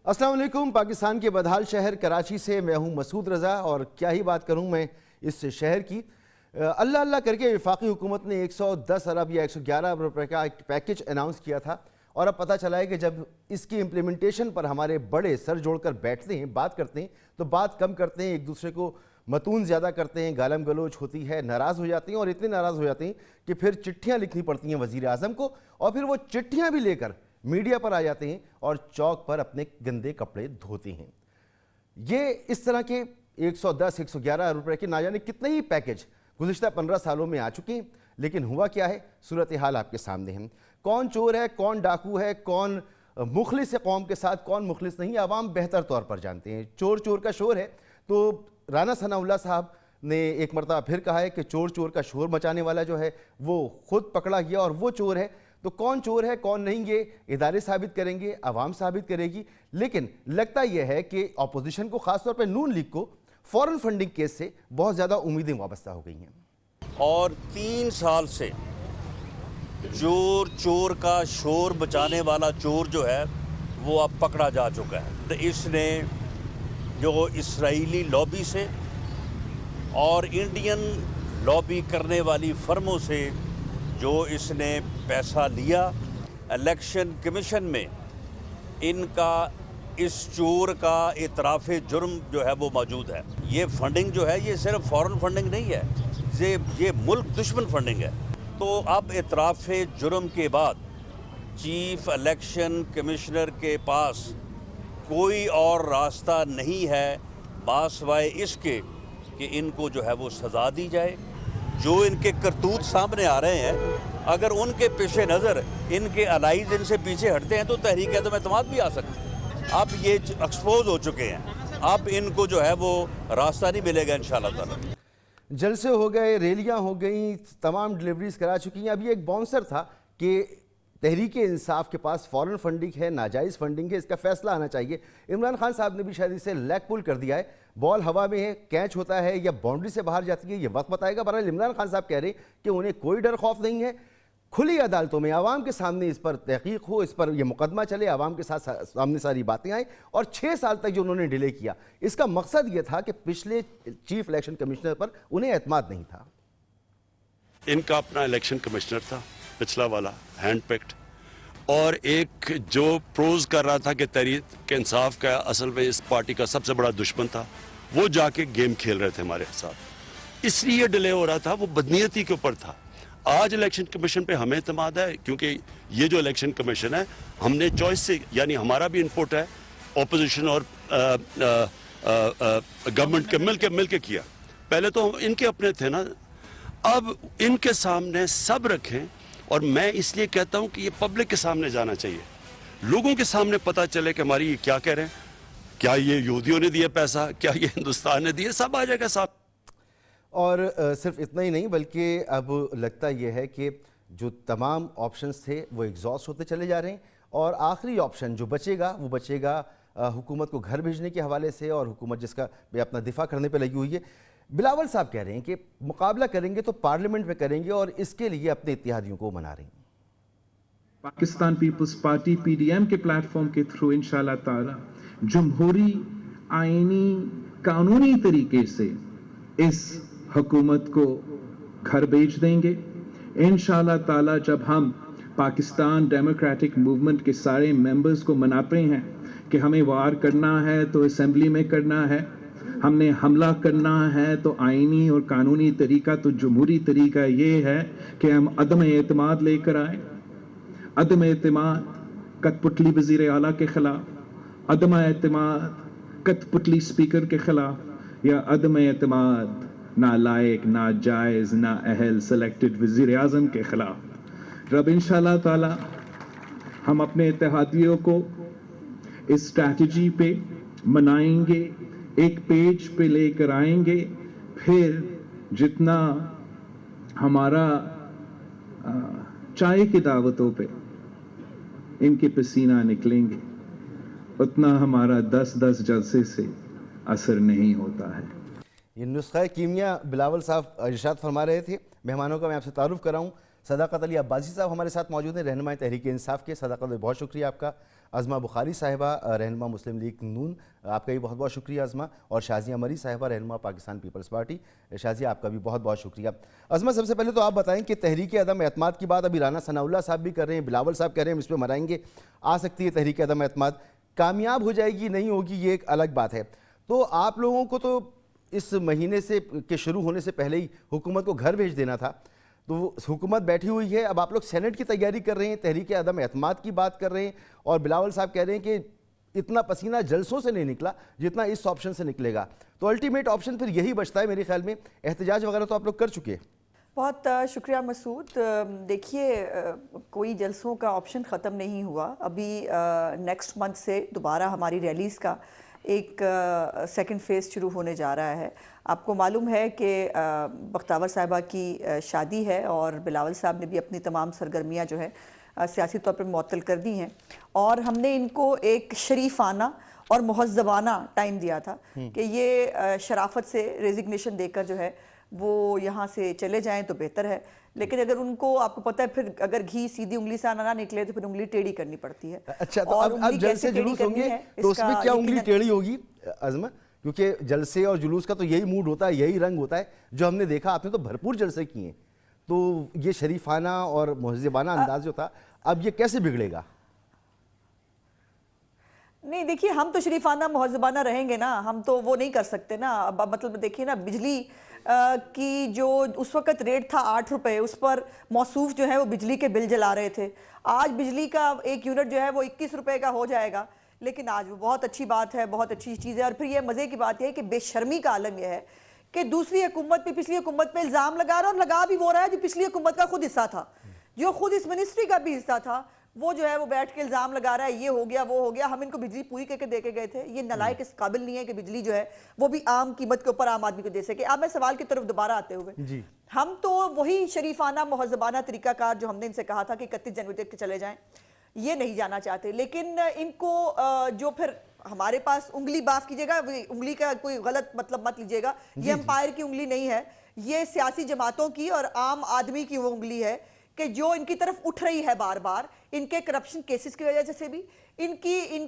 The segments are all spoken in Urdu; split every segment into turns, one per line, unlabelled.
السلام علیکم۔ پاکستان کے بدحال شہر کراچی سے میں ہوں مسعود رضا، اور کیا ہی بات کروں میں اس شہر کی۔ اللہ اللہ کر کے وفاقی حکومت نے 110 ارب یا 111 ارب روپے کا ایک پیکج اناؤنس کیا تھا، اور اب پتہ چلا ہے کہ جب اس کی امپلیمنٹیشن پر ہمارے بڑے سر جوڑ کر بیٹھتے ہیں، بات کرتے ہیں، تو بات کم کرتے ہیں، ایک دوسرے کو متون زیادہ کرتے ہیں، گالم گلوچ ہوتی ہے، ناراض ہو جاتے ہیں، اور اتنے ناراض ہو جاتے ہیں کہ پھر چٹھیاں لکھنی پڑتی ہیں وزیر اعظم کو، اور پھر وہ چٹھیاں بھی لے کر میڈیا پر آ جاتے ہیں اور چوک پر اپنے گندے کپڑے دھوتے ہیں۔ یہ اس طرح کے 110 111 ارب روپے کے نہ جانے کتنے ہی پیکج گزشتہ 15 سالوں میں آ چکے ہیں، لیکن ہوا کیا ہے؟ صورتحال آپ کے سامنے ہے۔ کون چور ہے، کون ڈاکو ہے، کون مخلص ہے قوم کے ساتھ، کون مخلص نہیں، عوام بہتر طور پر جانتے ہیں۔ چور چور کا شور ہے، تو رانا ثناء اللہ صاحب نے ایک مرتبہ پھر کہا ہے کہ چور چور کا شور مچانے والا جو ہے وہ خود پکڑا گیا اور وہ چور ہے۔ تو کون چور ہے کون نہیں، یہ ادارے ثابت کریں گے، عوام ثابت کرے گی، لیکن لگتا یہ ہے کہ اپوزیشن کو، خاص طور پہ نون لیگ کو، فورن فنڈنگ کیس سے بہت زیادہ امیدیں وابستہ ہو گئی ہیں۔
اور 3 سال سے چور چور کا شور بچانے والا چور جو ہے وہ اب پکڑا جا چکا ہے۔ اس نے جو اسرائیلی لابی سے اور انڈین لابی کرنے والی فرموں سے جو اس نے پیسہ لیا، الیکشن کمیشن میں ان کا اس چور کا اعتراف جرم جو ہے وہ موجود ہے۔ یہ فنڈنگ جو ہے یہ صرف فورن فنڈنگ نہیں ہے، یہ ملک دشمن فنڈنگ ہے۔ تو اب اعتراف جرم کے بعد چیف الیکشن کمشنر کے پاس کوئی اور راستہ نہیں ہے باسوائے اس کے کہ ان کو جو ہے وہ سزا دی جائے۔ جو ان کے کرتوت سامنے آ رہے ہیں، اگر ان کے پیش نظر ان کے الائز ان سے پیچھے ہٹتے ہیں تو تحریک عدم اعتماد بھی آ سکتی ہے۔ اب یہ ایکسپوز ہو چکے ہیں، اب ان کو جو ہے وہ راستہ نہیں ملے گا انشاءاللہ تعالی۔
جلسے ہو گئے، ریلیاں ہو گئیں، تمام ڈلیوریز کرا چکی ہیں۔ اب یہ ایک باؤنسر تھا کہ تحریک انصاف کے پاس فورن فنڈنگ ہے، ناجائز فنڈنگ ہے، اس کا فیصلہ آنا چاہیے۔ عمران خان صاحب نے بھی شاید اسے لیگ پول کر دیا ہے، بال ہوا میں ہے، کیچ ہوتا ہے یا باؤنڈری سے باہر جاتی ہے، یہ وقت بتائے گا۔ بہرحال عمران خان صاحب کہہ رہے ہیں کہ انہیں کوئی ڈر خوف نہیں ہے، کھلی عدالتوں میں عوام کے سامنے اس پر تحقیق ہو، اس پر یہ مقدمہ چلے، عوام کے ساتھ سامنے ساری باتیں آئیں۔ اور 6 سال تک جو انہوں نے ڈیلے کیا، اس کا مقصد یہ تھا کہ پچھلے چیف الیکشن کمشنر پر انہیں اعتماد نہیں تھا۔
ان کا اپنا الیکشن کمشنر تھا پچھلا والا، ہینڈ پکڈ، اور ایک جو پروز کر رہا تھا کہ تحریک انصاف کا اصل میں اس پارٹی کا سب سے بڑا دشمن تھا، وہ جا کے گیم کھیل رہے تھے ہمارے ساتھ، اس لیے ڈیلے ہو رہا تھا، وہ بدنیتی کے اوپر تھا۔ آج الیکشن کمیشن پہ ہمیں اعتماد ہے، کیونکہ یہ جو الیکشن کمیشن ہے ہم نے چوائس سے، یعنی ہمارا بھی انپوٹ ہے، اپوزیشن اور گورنمنٹ کے مل کے کیا۔ پہلے تو ان کے اپنے تھے نا، اب ان کے سامنے سب رکھیں، اور میں اس لیے کہتا ہوں کہ یہ پبلک کے سامنے جانا چاہیے، لوگوں کے سامنے پتہ چلے کہ ہماری یہ کیا کہہ رہے ہیں، کیا یہ یہودیوں نے دیے پیسہ، کیا یہ ہندوستان نے دیے، سب آ جائے گا صاحب۔
اور صرف اتنا ہی نہیں، بلکہ اب لگتا یہ ہے کہ جو تمام آپشنز تھے وہ ایگزاسٹ ہوتے چلے جا رہے ہیں، اور آخری آپشن جو بچے گا وہ بچے گا حکومت کو گھر بھیجنے کے حوالے سے، اور حکومت جس کا بھی اپنا دفاع کرنے پہ لگی ہوئی ہے۔ بلاول صاحب کہہ رہے ہیں کہ مقابلہ کریں گے تو پارلیمنٹ میں کریں گے، اور اس کے لیے اپنے اتحادیوں کو منا رہے ہیں۔
پاکستان پیپلز پارٹی PDM کے پلیٹ فارم کے تھرو انشاءاللہ تعالی جمہوری آئینی قانونی طریقے سے اس حکومت کو گھر بھیج دیں گے انشاءاللہ تعالی۔ جب ہم پاکستان ڈیموکریٹک موومنٹ کے سارے ممبرز کو مناتے ہیں کہ ہمیں وار کرنا ہے تو اسمبلی میں کرنا ہے، ہم نے حملہ کرنا ہے تو آئینی اور قانونی طریقہ، تو جمہوری طریقہ یہ ہے کہ ہم عدم اعتماد لے کر آئیں۔ عدم اعتماد کٹ پتلی وزیر اعلیٰ کے خلاف، عدم اعتماد کٹ پتلی اسپیکر کے خلاف، یا عدم اعتماد نالائق، ناجائز، نااہل سلیکٹڈ وزیر اعظم کے خلاف۔ رب انشاءاللہ تعالی ہم اپنے اتحادیوں کو اس اسٹریٹجی پہ منائیں گے، ایک پیج پہ لے کر آئیں گے، پھر جتنا ہمارا چائے کی دعوتوں پہ ان کے پسینہ نکلیں گے، اتنا ہمارا 10 جلسے سے اثر نہیں ہوتا ہے۔
یہ نسخہ کیمیا بلاول صاحب ارشاد فرما رہے تھے۔ مہمانوں کا میں آپ سے تعارف کراؤں، صداقت علی عباسی صاحب ہمارے ساتھ موجود ہیں، رہنمائی تحریک انصاف کے۔ صداقت علی، بہت شکریہ آپ کا عظمہ بخاری صاحبہ رہنما مسلم لیگ نون، آپ کا بھی بہت بہت شکریہ عظمہ، اور شازیہ مری صاحبہ رہنما پاکستان پیپلز پارٹی، شازیہ آپ کا بھی بہت بہت شکریہ۔ عظمہ سب سے پہلے تو آپ بتائیں کہ تحریک عدم اعتماد کی بات ابھی رانا ثناء اللہ صاحب بھی کر رہے ہیں، بلاول صاحب کہہ رہے ہیں ہم اس پہ مرائیں گے، آ سکتی ہے تحریک عدم اعتماد، کامیاب ہو جائے گی نہیں ہوگی یہ ایک الگ بات ہے۔ تو آپ لوگوں کو تو اس مہینے سے کے شروع ہونے سے پہلے ہی حکومت کو گھر بھیج دینا تھا، تو وہ حکومت بیٹھی ہوئی ہے، اب آپ لوگ سینٹ کی تیاری کر رہے ہیں، تحریک عدم اعتماد کی بات کر رہے ہیں، اور بلاول صاحب کہہ رہے ہیں کہ اتنا پسینہ جلسوں سے نہیں نکلا جتنا اس آپشن سے نکلے گا، تو الٹیمیٹ آپشن پھر یہی بچتا ہے میرے خیال میں۔ احتجاج وغیرہ تو آپ لوگ کر چکے ہیں۔
بہت شکریہ مسعود۔ دیکھیے کوئی جلسوں کا آپشن ختم نہیں ہوا، ابھی نیکسٹ منتھ سے دوبارہ ہماری ریلیز کا ایک سیکنڈ فیز شروع ہونے جا رہا ہے۔ آپ کو معلوم ہے کہ بختیور صاحبہ کی شادی ہے اور بلاول صاحب نے بھی اپنی تمام سرگرمیاں جو ہے سیاسی طور پر معطل کر دی ہیں، اور ہم نے ان کو ایک شریفانہ اور مہذبانہ ٹائم دیا تھا کہ یہ شرافت سے ریزگنیشن دے کر جو ہے وہ یہاں سے چلے جائیں تو بہتر ہے، لیکن اگر ان کو آپ کو پتہ ہے پھر اگر گھی سیدھی انگلی سے نہ نکلے تو پھر انگلی ٹیڑھی کرنی پڑتی ہے۔
اچھا، تو اب جلسے جلوس ہوں گے تو اس میں کیا انگلی ٹیڑھی ہوگی عظمہ؟ کیونکہ جلسے اور جلوس کا تو یہی موڈ ہوتا ہے، یہی رنگ ہوتا ہے جو ہم نے دیکھا، آپ نے تو بھرپور جلسے کیے ہیں، تو یہ شریفانہ اور مہذبانہ انداز جو تھا اب یہ کیسے بگڑے گا؟
نہیں دیکھیے، ہم تو شریفانہ مہذبانہ رہیں گے نا، ہم تو وہ نہیں کر سکتے نا۔ اب مطلب دیکھیے نا، بجلی کی جو اس وقت ریٹ تھا 8 روپے، اس پر موصوف جو ہے وہ بجلی کے بل جلا رہے تھے، آج بجلی کا ایک یونٹ جو ہے وہ 21 روپے کا ہو جائے گا، لیکن آج وہ بہت اچھی بات ہے، بہت اچھی چیز ہے۔ اور پھر یہ مزے کی بات یہ ہے کہ بے شرمی کا عالم یہ ہے کہ دوسری حکومت پہ، پچھلی حکومت پہ الزام لگا رہا، اور لگا بھی وہ رہا ہے جو پچھلی حکومت کا خود حصہ تھا، جو خود اس منسٹری کا بھی حصہ تھا، وہ جو ہے وہ بیٹھ کے الزام لگا رہا ہے یہ ہو گیا وہ ہو گیا۔ ہم ان کو بجلی پوری کر کے دے کے گئے تھے، یہ نالائق اس قابل نہیں ہے کہ بجلی جو ہے وہ بھی عام قیمت کے اوپر عام آدمی کو دے سکے۔ اب میں سوال کی طرف دوبارہ آتے ہوئے، ہم تو وہی شریفانہ مہذبانہ طریقہ کار جو ہم نے ان سے کہا تھا کہ 31 جنوری تک چلے جائیں، یہ نہیں جانا چاہتے، لیکن ان کو جو پھر ہمارے پاس انگلی معاف کیجیے گا، انگلی کا کوئی غلط مطلب مت لیجیے گا، یہ امپائر کی انگلی نہیں ہے، یہ سیاسی جماعتوں کی اور عام آدمی کی وہ انگلی ہے کہ جو ان کی طرف اٹھ رہی ہے بار بار، ان کے کرپشن کیسز کی وجہ سے بھی، ان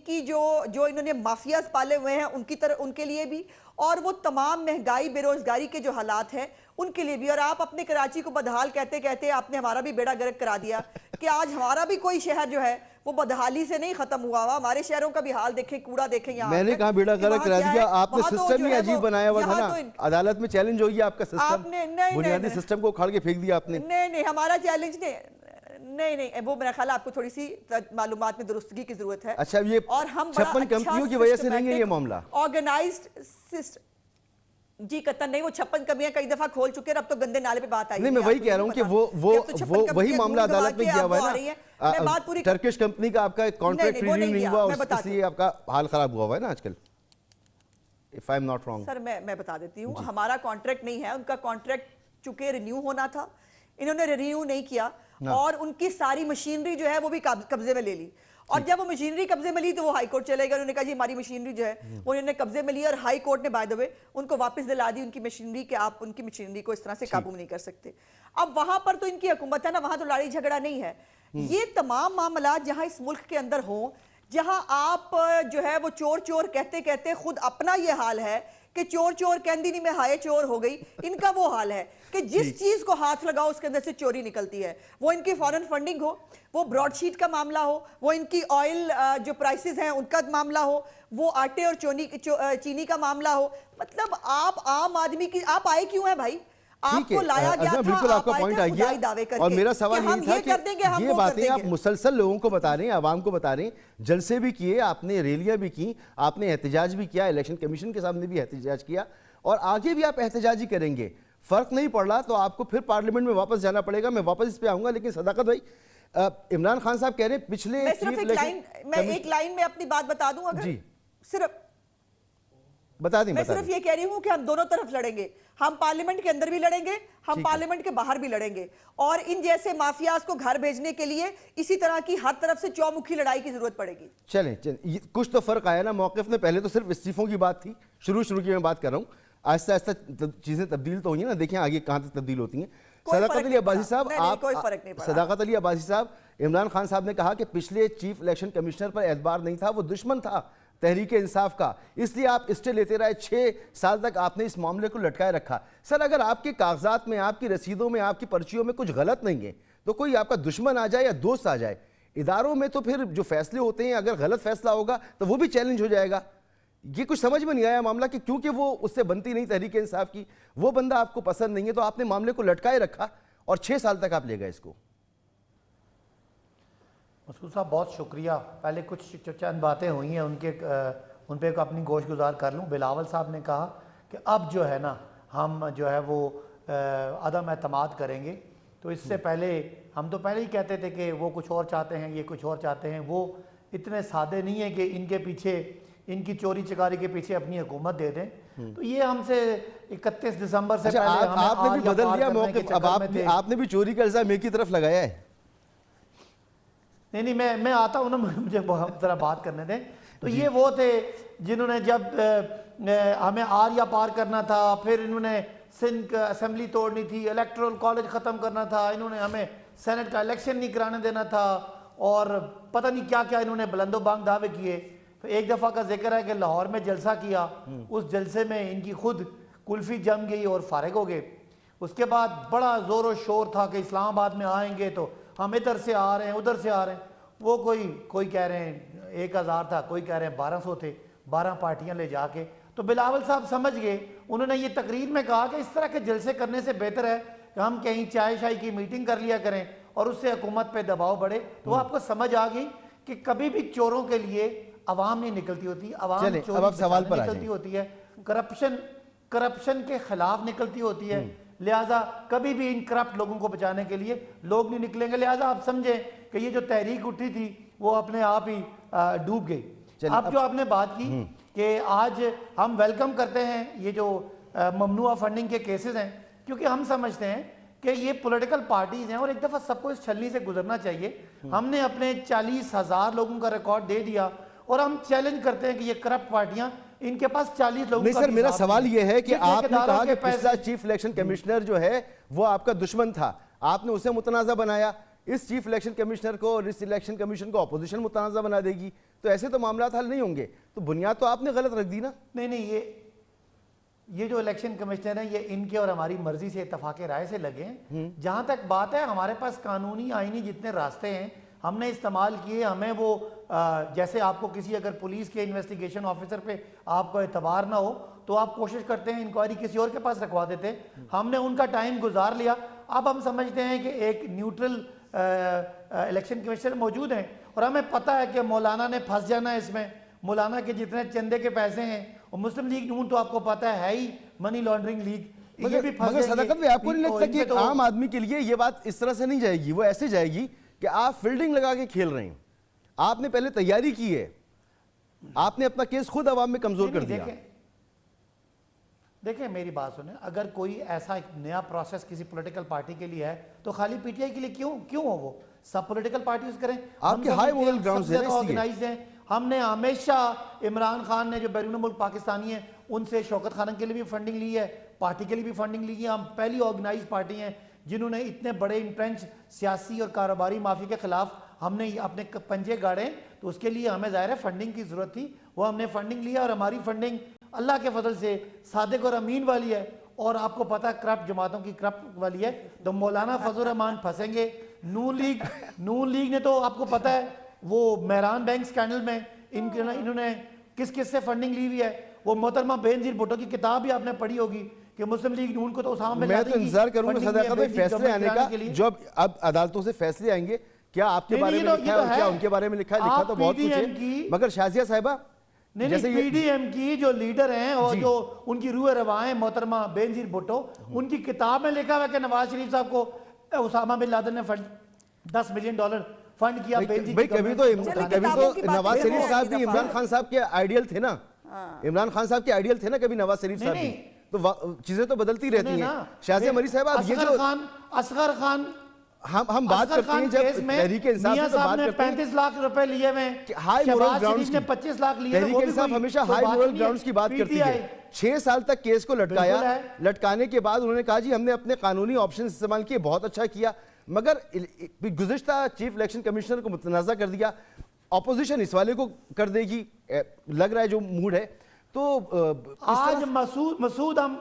کی جو انہوں نے مافیاز پالے ہوئے ہیں ان کے لیے بھی، اور وہ تمام مہنگائی بے روزگاری کے جو حالات ہیں ان کے لیے بھی۔ اور آپ اپنے کراچی کو بدحال کہتے کہتے آپ نے ہمارا بھی بیڑا گرک کرا دیا کہ آج ہمارا بھی کوئی شہر جو ہے وہ بدحالی سے نہیں ختم ہوا ہوا، ہمارے شہروں کا بھی حال دیکھیں، کوڑا دیکھیں یہاں۔
میں نے کہاں بیڑا گرک کرا دیا، آپ نے سسٹم ہی عجیب بنایا ہوا تھا نا، عدالت میں چیلنج ہوئی آپ کا سسٹم، بنیادی سسٹم کو کھاڑ کے پھینک دیا آپ نے۔
نہیں، ہمارا چیلنج نہیں، وہ میرا خیال آپ کو تھوڑی سی معلومات میں درستگی کی ضرورت ہے۔
اچھا، یہ 56 کمپنیوں کی وجہ سے نہیں ہے یہ معاملہ؟
آرگنائزڈ سسٹم، جی قطن نہیں، وہ 56 کمیاں کئی دفعہ کھول چکے ہیں، اب تو گندے نالے پہ بات آئی ہے۔
نہیں، میں وہی کہہ رہا ہوں کہ وہی معاملہ عدالت میں گیا ہوا ہے نا، ٹرکش کمپنی کا آپ کا کانٹریکٹ ریویو نہیں ہوا، اس لیے آپ کا حال خراب ہوا ہے نا آج کل، if I'm not wrong۔
سر میں بتا دیتی ہوں، ہمارا کانٹریکٹ نہیں ہے، ان کا کانٹریکٹ چونکہ رینیو ہونا تھا، انہوں نے رینیو نہیں کیا، اور ان کی ساری مشینری جو ہے وہ بھی قبضے میں لے لی، اور جب وہ مشینری قبضے میں لی تو وہ ہائی کورٹ چلے گئے، انہوں نے کہا جی ہماری مشینری جو ہے وہ انہوں نے قبضے میں لی، اور ہائی کورٹ نے بائی دا وے ان کو واپس دلا دی ان کی مشینری کہ آپ ان کی مشینری کو اس طرح سے قابو نہیں کر سکتے۔ اب وہاں پر تو ان کی حکومت ہے نا، وہاں تو لڑائی جھگڑا نہیں ہے۔ یہ تمام معاملات جہاں اس ملک کے اندر ہوں، جہاں آپ جو ہے وہ چور چور کہتے کہتے خود اپنا یہ حال ہے کہ چور چور کہندی نہیں میں ہائے چور ہو گئی، ان کا وہ حال ہے کہ جس چیز کو ہاتھ لگاؤ اس کے اندر سے چوری نکلتی ہے، وہ ان کی فارن فنڈنگ ہو، وہ براڈ شیٹ کا معاملہ ہو، وہ ان کی آئل جو پرائسز ہیں ان کا معاملہ ہو، وہ آٹے اور چینی کا معاملہ ہو۔ مطلب آپ عام آدمی کی، آپ آئے کیوں ہیں بھائی؟ آپ کو لایا گیا تھا،
بالکل آپ کا پوائنٹ آ گیا، اور میرا سوال یہ تھا کہ یہ باتیں آپ مسلسل لوگوں کو بتا رہے ہیں، عوام کو بتا رہے ہیں، جلسے بھی کیے آپ نے، ریلیاں بھی کی آپ نے، احتجاج بھی کیا، الیکشن کمیشن کے سامنے بھی احتجاج کیا، اور آگے بھی آپ احتجاج ہی کریں گے، فرق نہیں پڑ رہا تو آپ کو پھر پارلیمنٹ میں واپس جانا پڑے گا۔ میں واپس اس پہ آؤں گا، لیکن صداقت بھائی، عمران خان صاحب کہہ رہے ہیں پچھلے
میں ایک لائن میں اپنی بات بتا دوں، اگر صرف
بتا دیں،
میں صرف یہ کہہ رہی ہوں کہ ہم دونوں طرف لڑیں گے، ہم پارلیمنٹ کے اندر بھی لڑیں گے، ہم پارلیمنٹ کے باہر بھی لڑیں گے، اور ان جیسے مافیاز کو گھر بھیجنے کے لیے اسی طرح کی ہر طرف سے چومکھی لڑائی کی ضرورت پڑے گی۔
چلیں کچھ تو فرق آیا نا موقف میں، پہلے تو صرف استعفوں کی بات تھی، شروع کی میں بات کر رہا ہوں، آہستہ آہستہ چیزیں تبدیل تو ہوئی ہیں نا، دیکھیں آگے کہاں تک تبدیل ہوتی ہیں۔ صداقت علی عباسی صاحب
کوئی فرق نہیں پڑا.
صداقت علی عباسی صاحب، عمران خان صاحب نے کہا کہ پچھلے چیف الیکشن کمشنر پر اعتبار نہیں تھا، وہ دشمن تھا تحریک انصاف کا، اس لیے آپ اسٹے لیتے رہے، 6 سال تک آپ نے اس معاملے کو لٹکائے رکھا. سر اگر آپ کے کاغذات میں، آپ کی رسیدوں میں، آپ کی پرچیوں میں کچھ غلط نہیں ہے تو کوئی آپ کا دشمن آ جائے یا دوست آ جائے، اداروں میں تو پھر جو فیصلے ہوتے ہیں اگر غلط فیصلہ ہوگا تو وہ بھی چیلنج ہو جائے گا. یہ کچھ سمجھ میں نہیں آیا معاملہ کہ کیونکہ وہ اس سے بنتی نہیں تحریک انصاف کی، وہ بندہ آپ کو پسند نہیں ہے تو آپ نے معاملے کو لٹکائے رکھا اور 6 سال تک آپ لے گئے اس کو.
مسعود صاحب بہت شکریہ. پہلے کچھ چند باتیں ہوئی ہیں ان پہ اپنی گوش گزار کر لوں. بلاول صاحب نے کہا کہ اب جو ہے نا ہم جو ہے وہ عدم اعتماد کریں گے. تو اس سے پہلے ہم تو پہلے ہی کہتے تھے کہ وہ کچھ اور چاہتے ہیں، یہ کچھ اور چاہتے ہیں. وہ اتنے سادے نہیں ہیں کہ ان کے پیچھے، ان کی چوری چکاری کے پیچھے اپنی حکومت دے دیں. تو یہ ہم سے 31 دسمبر سے پہلے
آپ نے بھی بدل دیا موقف، اب آپ نے بھی چوری کا الزام ایک ہی طرف لگایا ہے.
نہیں میں آتا ہوں نا، مجھے ذرا بات کرنے دیں. تو یہ وہ تھے جنہوں نے جب ہمیں آریا پار کرنا تھا، پھر انہوں نے سندھ اسمبلی توڑنی تھی، الیکٹرل کالج ختم کرنا تھا، انہوں نے ہمیں سینٹ کا الیکشن نہیں کرانے دینا تھا، اور پتہ نہیں کیا کیا انہوں نے بلند و بانگ دعوے کیے. ایک دفعہ کا ذکر ہے کہ لاہور میں جلسہ کیا، اس جلسے میں ان کی خود کلفی جم گئی اور فارغ ہو گئے. اس کے بعد بڑا زور و شور تھا کہ اسلام آباد میں آئیں گے تو ہم ادھر سے آ رہے ہیں، ادھر سے آ رہے ہیں. وہ کوئی کہہ رہے ہیں 1000 تھا، کوئی کہہ رہے ہیں 1200 تھے، 12 پارٹیاں لے جا کے. تو بلاول صاحب سمجھ گئے، انہوں نے یہ تقریر میں کہا کہ اس طرح کے جلسے کرنے سے بہتر ہے کہ ہم کہیں چائے شائی کی میٹنگ کر لیا کریں اور اس سے حکومت پہ دباؤ بڑھے. تو آپ کو سمجھ آ گئی کہ کبھی بھی چوروں کے لیے عوام نہیں نکلتی ہوتی، عوام چوری نکلتی ہوتی ہے، کرپشن کے خلاف نکلتی ہوتی ہے. لہٰذا کبھی بھی ان کرپٹ لوگوں کو بچانے کے لیے لوگ نہیں نکلیں گے. لہٰذا آپ سمجھیں کہ یہ جو تحریک اٹھی تھی وہ اپنے آپ ہی ڈوب گئی. اب جو آپ نے بات کی کہ آج ہم ویلکم کرتے ہیں یہ جو ممنوع فنڈنگ کے کیسز ہیں، کیونکہ ہم سمجھتے ہیں کہ یہ پولیٹیکل پارٹیز ہیں اور ایک دفعہ سب کو اس چھلنی سے گزرنا چاہیے. ہم نے اپنے 40,000 لوگوں کا ریکارڈ دے دیا اور ہم چیلنج کرتے ہیں کہ یہ کرپٹ پارٹیاں، ان کے پاس 40 لوگوں کا.
نہیں سر، میرا سوال یہ ہے کہ آپ نے کہا کہ پچھلا چیف الیکشن کمشنر جو ہے وہ آپ کا دشمن تھا، آپ نے اسے متنازع بنایا. اس چیف الیکشن کمشنر کو اور اس الیکشن کمیشن کو اپوزیشن متنازع بنا دے گی تو ایسے تو معاملات حل نہیں ہوں گے. تو بنیاد تو آپ نے غلط رکھ دی نا.
نہیں یہ جو الیکشن کمشنر ہیں یہ ان کے اور ہماری مرضی سے اتفاق رائے سے لگے ہیں. جہاں تک بات ہے ہمارے پاس قانونی آئینی جتنے راستے ہیں ہم نے استعمال کیے. ہمیں وہ جیسے آپ کو کسی اگر پولیس کے انویسٹیگیشن آفیسر پہ آپ کو اعتبار نہ ہو تو آپ کوشش کرتے ہیں انکوائری کسی اور کے پاس رکھوا دیتے. ہم نے ان کا ٹائم گزار لیا. اب ہم سمجھتے ہیں کہ ایک نیوٹرل الیکشن کمشنر موجود ہیں اور ہمیں پتہ ہے کہ مولانا نے پھنس جانا ہے اس میں. مولانا کے جتنے چندے کے پیسے ہیں اور مسلم لیگ نون تو آپ کو پتہ ہے ہی منی لانڈرنگ لیگ.
مگر صداقت میں آپ کو نہیں لگتا کہ ایک عام آدمی کے لیے یہ بات اس طرح سے نہیں جائے گی؟ وہ ایسے جائے گی کہ آپ فیلڈنگ لگا کے کھیل رہے ہیں، آپ نے پہلے تیاری کی ہے، آپ نے اپنا کیس خود عوام میں کمزور کر دیا.
دیکھیں میری بات سنیں، اگر کوئی ایسا ایک نیا پروسیس کسی پولیٹیکل پارٹی کے لیے ہے تو خالی پی ٹی آئی کے لیے کیوں ہو؟ وہ سب پولیٹیکل پارٹیز کریں.
آپ کے ہائی مورل گراؤنڈز
ہیں. ہم نے ہمیشہ عمران خان نے جو بیرون ملک پاکستانی ہیں ان سے شوکت خانم کے لیے بھی فنڈنگ لی ہے، پارٹی کے لیے بھی فنڈنگ لی ہے. ہم پہلی آرگنائز پارٹی ہیں جنہوں نے اتنے بڑے انٹرنچ سیاسی اور کاروباری مافی کے خلاف ہم نے اپنے پنجے گاڑے. تو اس کے لیے ہمیں ظاہر ہے فنڈنگ کی ضرورت تھی، وہ ہم نے فنڈنگ لیا اور ہماری فنڈنگ اللہ کے فضل سے صادق اور امین والی ہے. اور آپ کو پتہ کرپٹ جماعتوں کی کرپٹ والی ہے. تو مولانا فضل الرحمان پھنسیں گے. نون لیگ نے تو آپ کو پتہ ہے وہ مہران بینک سکینڈل میں انہوں نے کس سے فنڈنگ لی ہوئی ہے. وہ محترمہ بینظیر بھٹو کی کتاب بھی آپ نے پڑھی ہوگی کہ مسلم لیگ نون کو تو اسامہ بن لادن کی.
میں تو انتظار کروں گا صداقت میں فیصلے آنے کا، جو اب عدالتوں سے فیصلے آئیں گے. کیا آپ کے بارے میں لکھا ہے اور کیا ان کے بارے میں لکھا ہے؟ لکھا تو بہت کچھ ہے، مگر شازیہ صاحبہ
نہیں پی ڈی ایم کی جو لیڈر ہیں اور جو ان کی روح رواں ہیں محترمہ بینظیر بھٹو، ان کی کتاب میں لکھا ہوا کہ نواز شریف صاحب کو اسامہ بن لادن نے $10 ملین فنڈ کیا.
کبھی تو نواز شریف صاحب بھی عمران خان صاحب کے آئیڈیل تھے نا، عمران خان صاحب کے آئیڈیل تھے نا کبھی نواز شریف صاحب بھی. تو چیزیں تو بدلتی رہتی ہیں. شازیہ مری صاحبہ یہ جو ہم بات کرتے ہیں جب تحریک انصاف
میاں
سے تو
صاحب
بات
نے
کرتے ہیں
35 لاکھ روپے لیے ہوئے ہیں,
ہائی مورل
شہباز
گراؤنڈز
شریف نے 25 لاکھ لیے,
تحریک انصاف ہمیشہ ہائی مورل گراؤنڈز کی بات کرتی ہے. 6 سال تک کیس کو لٹکایا, لٹکانے کے بعد انہوں نے کہا جی ہم نے اپنے قانونی آپشن استعمال کیے, بہت اچھا کیا, مگر گزشتہ چیف الیکشن کمشنر کو متنازع کر دیا. اپوزیشن اس والے کو کر دے گی, لگ رہا ہے جو موڈ ہے. تو
آج مسعود ہم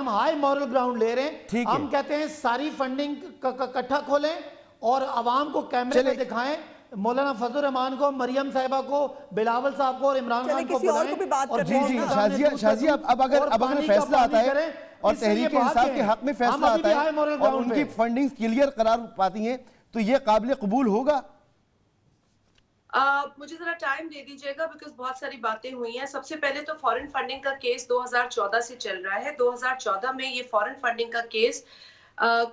ہائی مورل گراؤنڈ لے رہے ہیں, ہم کہتے ہیں ساری فنڈنگ کٹھا کھولیں اور عوام کو کیمرے میں دکھائیں, مولانا فضل الرحمان کو, مریم صاحبہ کو, بلاول صاحب کو اور عمران خان کو بلائیں.
اور
جی شازیہ اب اگر فیصلہ آتا ہے اور تحریک انصاف کے حق میں فیصلہ آتا ہے اور ان کی فنڈنگ کلیئر قرار پاتی ہیں تو یہ قابل قبول ہوگا؟
مجھے ذرا ٹائم دے دیجیے گا بیکاز بہت ساری باتیں ہوئی ہیں. سب سے پہلے تو فورن فنڈنگ کا کیس 2014 سے چل رہا ہے. 2014 میں یہ فورن فنڈنگ کا کیس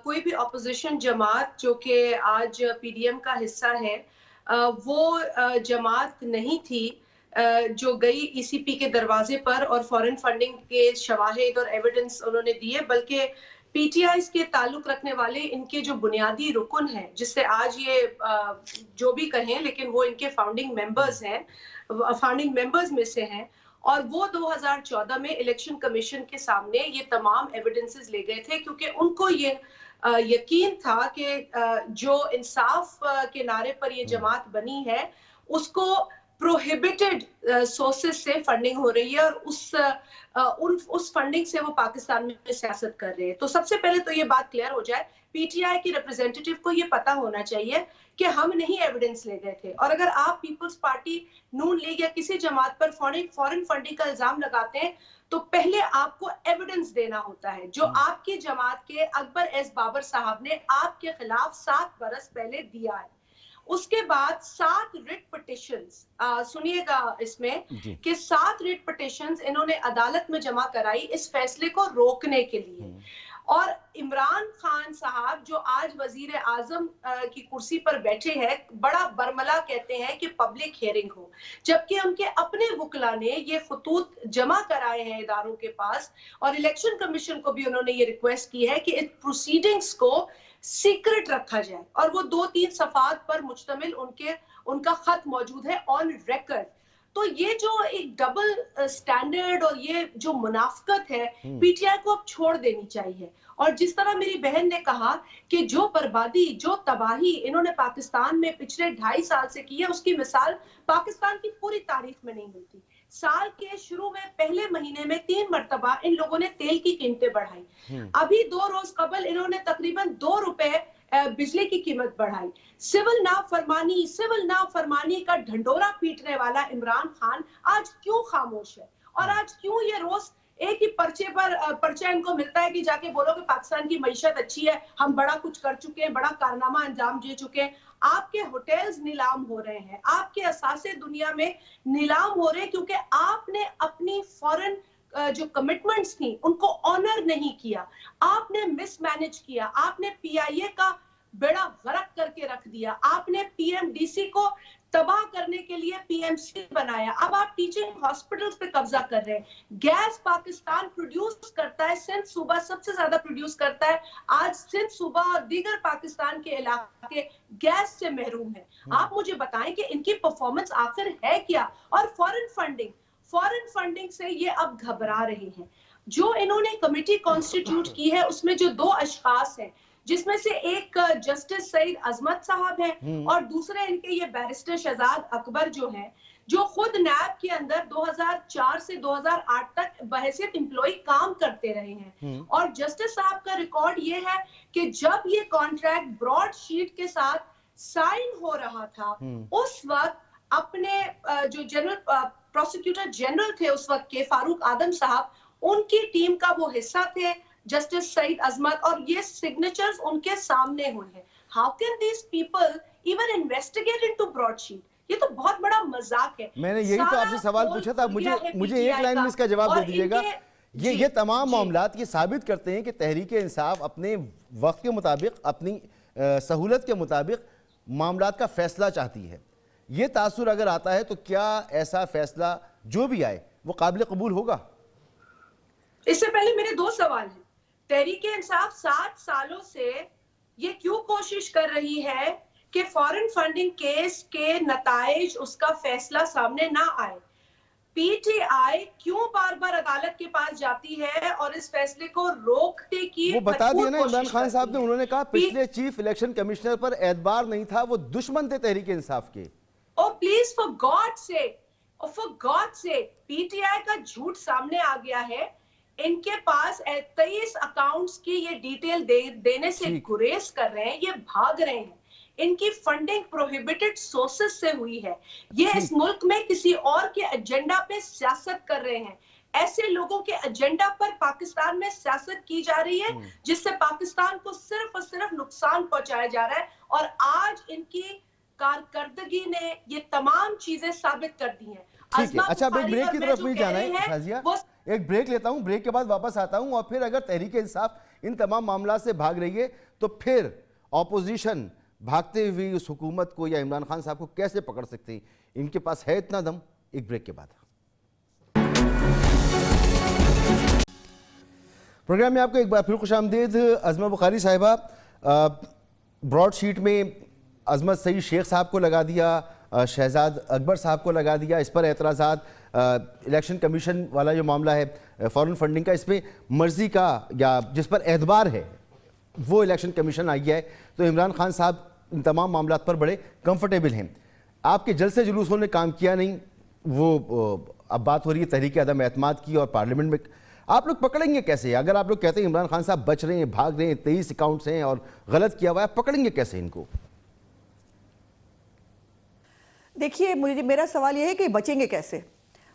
کوئی بھی اپوزیشن جماعت جو کہ آج پی ڈی ایم کا حصہ ہے وہ جماعت نہیں تھی جو گئی ای سی پی کے دروازے پر اور فورن فنڈنگ کے شواہد اور ایویڈنس انہوں نے دیے, بلکہ پی ٹی آئیز کے تعلق رکھنے والے ان کے جو بنیادی رکن ہیں جس سے آج یہ جو بھی کہیں لیکن وہ ان کے فاؤنڈنگ ممبرز ہیں, فاؤنڈنگ ممبرز میں سے ہیں, اور وہ 2014 میں الیکشن کمیشن کے سامنے یہ تمام ایویڈنسز لے گئے تھے کیونکہ ان کو یہ یقین تھا کہ جو انصاف کے نعرے پر یہ جماعت بنی ہے اس کو پروہیبٹڈ سورسز سے فنڈنگ ہو رہی ہے اور اس فنڈنگ سے وہ پاکستان میں سیاست کر رہے ہیں. تو سب سے پہلے تو یہ بات کلیئر ہو جائے, پی ٹی آئی کی ریپرزینٹیٹیو کو یہ پتا ہونا چاہیے کہ ہم نہیں ایویڈنس لے گئے تھے. اور اگر آپ پیپلز پارٹی, نون لیگ یا کسی جماعت پر فورن فنڈنگ کا الزام لگاتے ہیں تو پہلے آپ کو ایویڈنس دینا ہوتا ہے جو آپ کی جماعت کے اکبر ایس بابر صاحب نے آپ کے خلاف 7 برس پہلے دیا ہے. اس کے بعد 7 ریٹ پٹیشنز, سنیے گا اس میں کہ 7 ریٹ پٹیشنز انہوں نے عدالت میں جمع کرائی اس فیصلے کو روکنے کے لیے. اور عمران خان صاحب جو آج وزیر اعظم کی کرسی پر بیٹھے ہیں بڑا برملا کہتے ہیں کہ پبلک ہیئرنگ ہو, جبکہ ان کے اپنے وکلا نے یہ خطوط جمع کرائے ہیں اداروں کے پاس اور الیکشن کمیشن کو بھی انہوں نے یہ ریکویسٹ کی ہے کہ ان پروسیڈنگز کو سیکرٹ رکھا جائے. اور وہ 2-3 صفحات پر مشتمل ان کا خط موجود ہے آن ریکارڈ. تو یہ جو ایک ڈبل سٹینڈرڈ اور یہ جو منافقت ہے پی ٹی آئی کو اب چھوڑ دینی چاہیے. اور جس طرح میری بہن نے کہا کہ جو بربادی, جو تباہی انہوں نے پاکستان میں پچھلے 2.5 سال سے کی ہے اس کی مثال پاکستان کی پوری تاریخ میں نہیں ملتی. سال کے شروع میں پہلے مہینے میں 3 مرتبہ ان لوگوں نے تیل کی قیمتیں بڑھائی. ابھی 2 روز قبل انہوں نے تقریباً 2 روپے بجلی کی قیمت بڑھائی. سول نافرمانی کا ڈھنڈورا پیٹنے والا عمران خان آج کیوں خاموش ہے؟ اور آج کیوں یہ روز ایک ہی پرچہ ان کو ملتا ہے کہ جا کے بولو کہ پاکستان کی معیشت اچھی ہے, ہم بڑا کچھ کر چکے ہیں, بڑا کارنامہ انجام دے چکے ہیں. آپ کے ہوٹلز نیلام ہو رہے ہیں, آپ کے اثاثے دنیا میں نیلام ہو رہے ہیں کیونکہ آپ نے اپنی فورن جو کمٹمنٹس تھیں ان کو آنر نہیں کیا, آپ نے مس مینج کیا, آپ نے پی آئی اے کا بیڑا غرق کر کے رکھ دیا, آپ نے پی ایم ڈی سی کو تباہ کرنے کے لیے پی ایم سی بنایا, اب آپ ٹیچنگ ہاسپٹلز پہ قبضہ کر رہے ہیں. گیس پاکستان پروڈیوس کرتا ہے, سندھ صوبہ سب سے زیادہ پروڈیوس کرتا ہے, آج سندھ صوبہ اور دیگر پاکستان کے علاقے گیس سے محروم ہیں. آپ مجھے بتائیں کہ ان کی پرفارمنس آخر ہے کیا؟ اور فورن فنڈنگ سے یہ اب گھبرا رہے ہیں. جو انہوں نے کمیٹی کانسٹیٹیوٹ کی ہے اس میں جو 2 اشخاص ہیں جس میں سے ایک جسٹس سعید عظمت صاحب ہیں اور دوسرے ان کے یہ بیرسٹر شہزاد اکبر جو ہیں جو خود نیب کے اندر 2004 سے 2008 تک بحیثیت امپلائی کام کرتے رہے ہیں. اور جسٹس صاحب کا ریکارڈ یہ ہے کہ جب یہ کانٹریکٹ براڈ شیٹ کے ساتھ سائن ہو رہا تھا اس وقت اپنے جو جنرل پروسیکیوٹر جنرل تھے اس وقت کے فاروق آدم صاحب, ان کی ٹیم کا وہ حصہ تھے جسٹس سعید عظمت, اور یہ سگنیچرز ان کے سامنے ہوئے ہیں. How can these people even investigate into broadsheet? یہ تو بہت بڑا مذاق ہے.
میں نے یہی تو آپ سے سوال پوچھا تھا, مجھے ایک لائن میں اس کا جواب دے دیجیے گا. یہ تمام معاملات یہ ثابت کرتے ہیں کہ تحریک انصاف اپنے وقت کے مطابق, اپنی سہولت کے مطابق معاملات کا فیصلہ چاہتی ہے. یہ تاثر اگر آتا ہے تو کیا ایسا فیصلہ جو بھی آئے وہ قابل قبول ہوگا؟
اس سے پہلے میرے 2 سوال ہیں. تحریک انصاف 7 سالوں سے یہ کیوں کوشش کر رہی ہے کہ فارن فنڈنگ کیس کے نتائج اس کا فیصلہ سامنے نہ آئے؟ پی ٹی آئی کیوں بار بار عدالت کے پاس جاتی ہے اور اس فیصلے کو روکنے کی
وہ بتا دیا نا عمران خان صاحب نے،
ہے؟
انہوں نے کہا پچھلے چیف الیکشن کمشنر پر اعتبار نہیں تھا، وہ دشمن تھے تحریک انصاف کے.
Oh please, for God's sake, oh for God's sake, P T I کا جھوٹ سامنے آ گیا ہے. ان کے پاس 23 اکاؤنٹس کی یہ ڈیٹیل دینے سے گریز کر رہے ہیں، یہ بھاگ رہے ہیں. ان کی فنڈنگ پروہیبٹڈ سورسز سے ہوئی ہے. یہ اس ملک میں کسی اور کے ایجنڈا پہ سیاست کر رہے ہیں. ایسے لوگوں کے ایجنڈا پر پاکستان میں سیاست کی جا رہی ہے جس سے پاکستان کو صرف اور صرف نقصان پہنچایا جا رہا ہے. اور آج ان کی کارکردگی نے یہ تمام چیزیں ثابت کر دی ہیں.
ٹھیک ہے، اچھا اب ایک بریک کی طرف نہیں جانا ہے شازیہ، ایک بریک لیتا ہوں، بریک کے بعد واپس آتا ہوں. اور پھر اگر تحریک انصاف ان تمام معاملات سے بھاگ رہی ہے تو پھر اپوزیشن بھاگتے ہوئی اس حکومت کو یا عمران خان صاحب کو کیسے پکڑ سکتے ہیں؟ ان کے پاس ہے اتنا دم؟ ایک بریک کے بعد. پروگرام میں آپ کو ایک بار پھر خوش آمدید. عظمہ بخاری صاحبہ، براڈ شیٹ میں عظمت سعید شیخ صاحب کو لگا دیا، شہزاد اکبر صاحب کو لگا دیا، اس پر اعتراضات. الیکشن کمیشن والا جو معاملہ ہے فارن فنڈنگ کا، اس میں مرضی کا یا جس پر اعتبار ہے وہ الیکشن کمیشن آئی ہے. تو عمران خان صاحب ان تمام معاملات پر بڑے کمفرٹیبل ہیں. آپ کے جلسے جلوسوں نے کام کیا نہیں، وہ اب بات ہو رہی ہے تحریک عدم اعتماد کی، اور پارلیمنٹ میں آپ لوگ پکڑیں گے کیسے؟ اگر آپ لوگ کہتے ہیں عمران خان صاحب بچ رہے ہیں، بھاگ رہے ہیں، 23 اکاؤنٹس ہیں اور غلط کیا ہوا ہے، پکڑیں گے کیسے ان کو؟
دیکھیے میرا سوال یہ ہے کہ بچیں گے کیسے،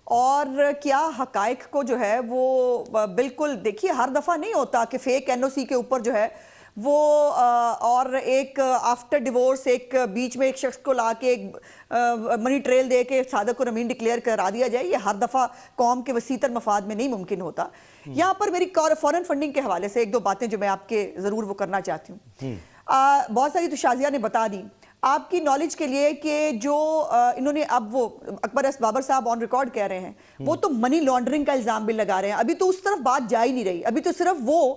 اور کیا حقائق کو جو ہے وہ بالکل، دیکھیے ہر دفعہ نہیں ہوتا کہ فیک این او سی کے اوپر جو ہے وہ اور ایک آفٹر ڈیورس ایک بیچ میں ایک شخص کو لا کے ایک منی ٹریل دے کے صادق و امین ڈکلیئر کرا دیا جائے. یہ ہر دفعہ قوم کے وسیع تر مفاد میں نہیں ممکن ہوتا. یہاں پر میری فارن فنڈنگ کے حوالے سے ایک دو باتیں جو میں آپ کے ضرور وہ کرنا چاہتی ہوں. بہت ساری تو شازیہ نے بتا دی آپ کی نالج کے لیے کہ جو انہوں نے اب وہ اکبر ایس بابر صاحب آن ریکارڈ کہہ رہے ہیں وہ تو منی لانڈرنگ کا الزام بھی لگا رہے ہیں. ابھی تو اس طرف بات جا ہی نہیں رہی، ابھی تو صرف وہ